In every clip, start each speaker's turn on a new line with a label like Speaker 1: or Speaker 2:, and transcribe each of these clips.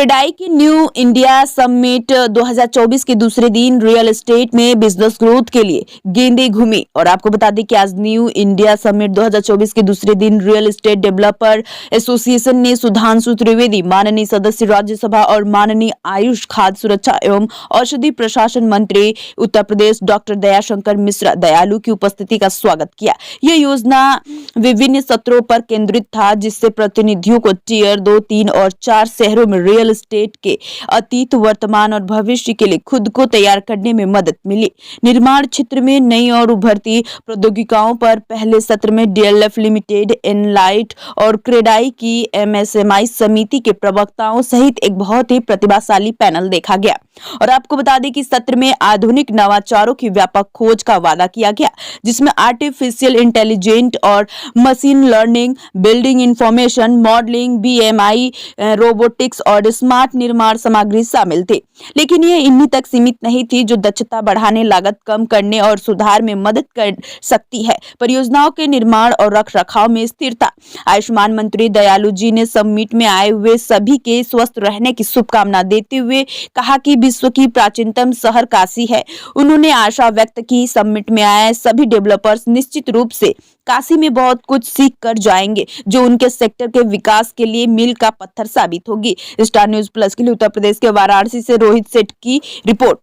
Speaker 1: क्रेडाई के new India summit 2024 के दूसरे दिन रियल एस्टेट में बिजनेस ग्रोथ के लिए गेंदें घूमी। और आपको बता दें कि आज न्यू इंडिया समिट 2024 के दूसरे दिन रियल एस्टेट डेवलपर एसोसिएशन ने सुधांशु त्रिवेदी, माननीय सदस्य राज्यसभा और माननीय आयुष, खाद्य सुरक्षा एवं औषधि प्रशासन मंत्री उत्तर प्रदेश डॉक्टर दयाशंकर मिश्रा दयालु की उपस्थिति का स्वागत किया। यह योजना विभिन्न सत्रों पर केंद्रित था, जिससे प्रतिनिधियों को टियर 2, 3 और 4 शहरों में रियल एस्टेट के अतीत, वर्तमान और भविष्य के लिए खुद को तैयार करने में मदद मिली। निर्माण क्षेत्र में नई और उभरती प्रौद्योगिकियों पर पहले सत्र में डीएलएफ लिमिटेड, एनलाइट और क्रेडाई की एमएसएमई समिति के प्रवक्ताओं सहित एक बहुत ही प्रतिभाशाली पैनल देखा गया। और आपको बता दें कि सत्र में आधुनिक नवाचारों की व्यापक खोज का वादा किया गया, जिसमें आर्टिफिशियल इंटेलिजेंस और machine learning, building information modelling, BMI, robotics और स्मार्ट निर्माण सामग्री शामिल थे। लेकिन यह इन्हीं तक सीमित नहीं थी, जो दक्षता बढ़ाने, लागत कम करने और सुधार में मदद कर सकती है। परियोजनाओं के निर्माण और रखरखाव में स्थिरता। आयुष्मान मंत्री दयालु जी ने समिट में आए हुए सभी के स्वस्थ रहने की शुभकामना देते हुए कहा कि विश्व की प्राचीनतम शहर काशी है। उन्होंने आशा व्यक्त की समिट में आए सभी डेवलपर्स निश्चित रूप से काशी में बहुत कुछ सीख कर जाएंगे, जो उनके सेक्टर के विकास के लिए मील का पत्थर साबित होगी। स्टार न्यूज़ प्लस के लिए उत्तर प्रदेश के वाराणसी से रोहित सेठ की रिपोर्ट।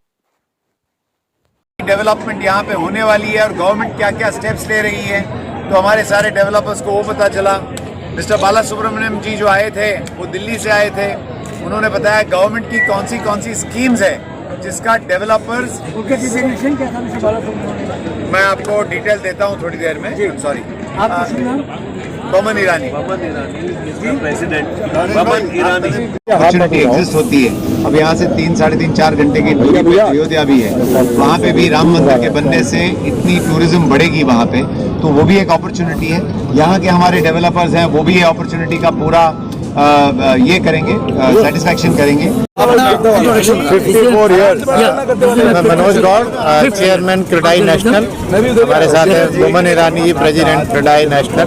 Speaker 2: डेवलपमेंट यहाँ पे होने वाली है और गवर्नमेंट क्या क्या स्टेप्स ले रही है, तो हमारे सारे डेवलपर्स को वो पता चला। मिस्टर बाला सुब्रमण्यम जी जो आए थे, वो दिल्ली से आए थे। उन्होंने बताया गवर्नमेंट की कौन सी स्कीम्स है जिसका डेवलपर्स। मैं आपको डिटेल देता हूँ थोड़ी देर में। Sorry, Boman Irani president Boman Irani. Opportunity exist होती है। अब यहाँ से 3, साढ़े 3, 4 घंटे की दूरी पे अयोध्या भी है। वहाँ पे भी राम मंदिर के बनने से इतनी टूरिज्म बढ़ेगी वहाँ पे, तो वो भी एक अपॉर्चुनिटी है। यहाँ के हमारे डेवलपर्स हैं, वो भी ये अपॉर्चुनिटी का पूरा ये करेंगे, सेटिस्फैक्शन करेंगे।
Speaker 3: 54 years Manoj Gaur, chairman CREDAI national. हमारे साथ है बमन ईरानी जी, प्रेसिडेंट क्रेडाई नेशनल।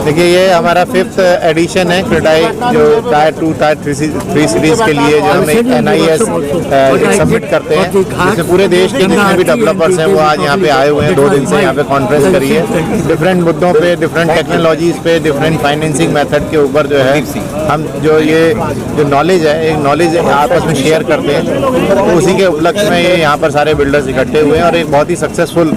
Speaker 3: देखिए, ये हमारा 5th एडिशन है क्रेडाई, जो टायर 2, टायर 3 सीरीज के लिए जो हम एक NIS सबमिट करते हैं, जिसमें पूरे देश के जितने भी डेवलपर्स हैं वो आज यहाँ पे आए हुए हैं। 2 दिन से यहाँ पे कॉन्फ्रेंस करी है, डिफरेंट मुद्दों पे, डिफरेंट टेक्नोलॉजीज पे, डिफरेंट फाइनेंसिंग मेथड के ऊपर जो है हम जो नॉलेज है, एक नॉलेज आपस में शेयर करते हैं। तो उसी के उपलक्ष्य में ये यहाँ पर सारे बिल्डर्स इकट्ठे हुए हैं और एक बहुत ही सक्सेसफुल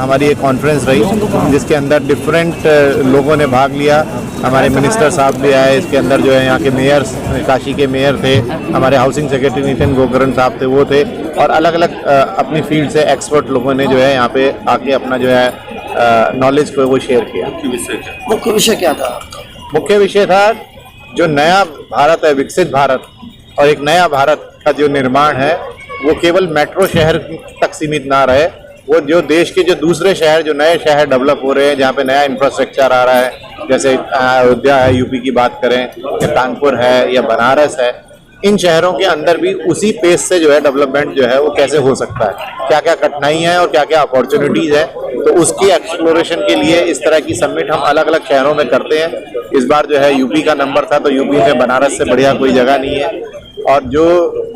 Speaker 3: हमारी एक कॉन्फ्रेंस रही, जिसके अंदर डिफरेंट लोगों ने भाग लिया। हमारे मिनिस्टर साहब भी आए, इसके अंदर जो है यहाँ के मेयर, काशी के मेयर थे, हमारे हाउसिंग सेक्रेटरी नितिन गोकरण साहब थे, वो थे, और अलग अलग अपनी फील्ड से एक्सपर्ट लोगों ने जो है यहाँ पे आके अपना जो है नॉलेज को वो शेयर किया।
Speaker 4: मुख्य विषय क्या था?
Speaker 3: मुख्य विषय था जो नया भारत है, विकसित भारत, और एक नया भारत का जो निर्माण है वो केवल मेट्रो शहर तक सीमित ना रहे। वो जो देश के जो दूसरे शहर, जो नए शहर डेवलप हो रहे हैं, जहाँ पे नया इंफ्रास्ट्रक्चर आ रहा है, जैसे अयोध्या है, यूपी की बात करें, या कानपुर है, या बनारस है, इन शहरों के अंदर भी उसी पेस से जो है डेवलपमेंट जो है वो कैसे हो सकता है, क्या क्या कठिनाइयाँ हैं और क्या क्या अपॉर्चुनिटीज़ है। तो उसकी एक्सप्लोरेशन के लिए इस तरह की समिट हम अलग अलग शहरों में करते हैं। इस बार जो है यूपी का नंबर था, तो यूपी में बनारस से बढ़िया कोई जगह नहीं है। और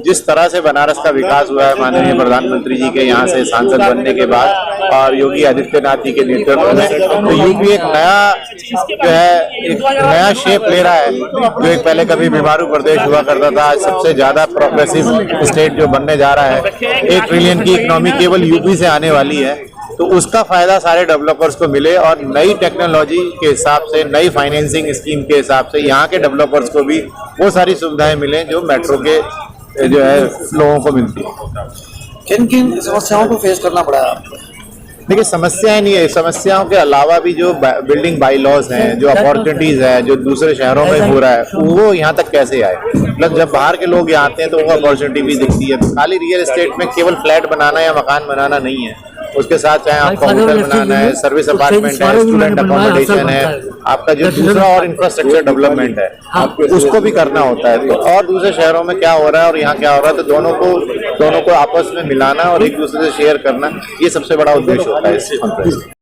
Speaker 3: जिस तरह से बनारस का विकास हुआ है माननीय प्रधानमंत्री जी के यहाँ से सांसद बनने के बाद और योगी आदित्यनाथ जी के नेतृत्व में, तो यूपी एक नया जो है एक नया शेप ले रहा है। जो एक पहले कभी बीमारू प्रदेश हुआ करता था, आज सबसे ज्यादा प्रोग्रेसिव स्टेट जो बनने जा रहा है। 1 ट्रिलियन की इकोनॉमी केवल यूपी से आने वाली है, तो उसका फायदा सारे डेवलपर्स को मिले और नई टेक्नोलॉजी के हिसाब से, नई फाइनेंसिंग स्कीम के हिसाब से यहाँ के डेवलपर्स को भी वो सारी सुविधाएं मिलें जो मेट्रो के जो है लोगों को मिलती है।
Speaker 4: किन किन समस्याओं को फेस करना पड़ा है?
Speaker 3: देखिए, समस्याएं नहीं है, समस्याओं के अलावा भी जो बिल्डिंग बाई लॉज हैं, जो अपॉर्चुनिटीज है, जो दूसरे शहरों में हो रहा है, वो यहाँ तक कैसे आए। मतलब जब बाहर के लोग यहाँ आते हैं तो वो अपॉर्चुनिटी भी दिखती है। खाली रियल एस्टेट में केवल फ्लैट बनाना या मकान बनाना नहीं है, उसके साथ चाहे आपका होटल बनाना है, सर्विस अपार्टमेंट है, स्टूडेंट अकोमोडेशन है, आपका जो दूसरा और इंफ्रास्ट्रक्चर डेवलपमेंट है, उसको भी करना होता है। तो और दूसरे शहरों में क्या हो रहा है और यहाँ क्या हो रहा है, तो दोनों को आपस में मिलाना और एक दूसरे से शेयर करना, ये सबसे बड़ा उद्देश्य होता है इस कॉन्फ्रेंस।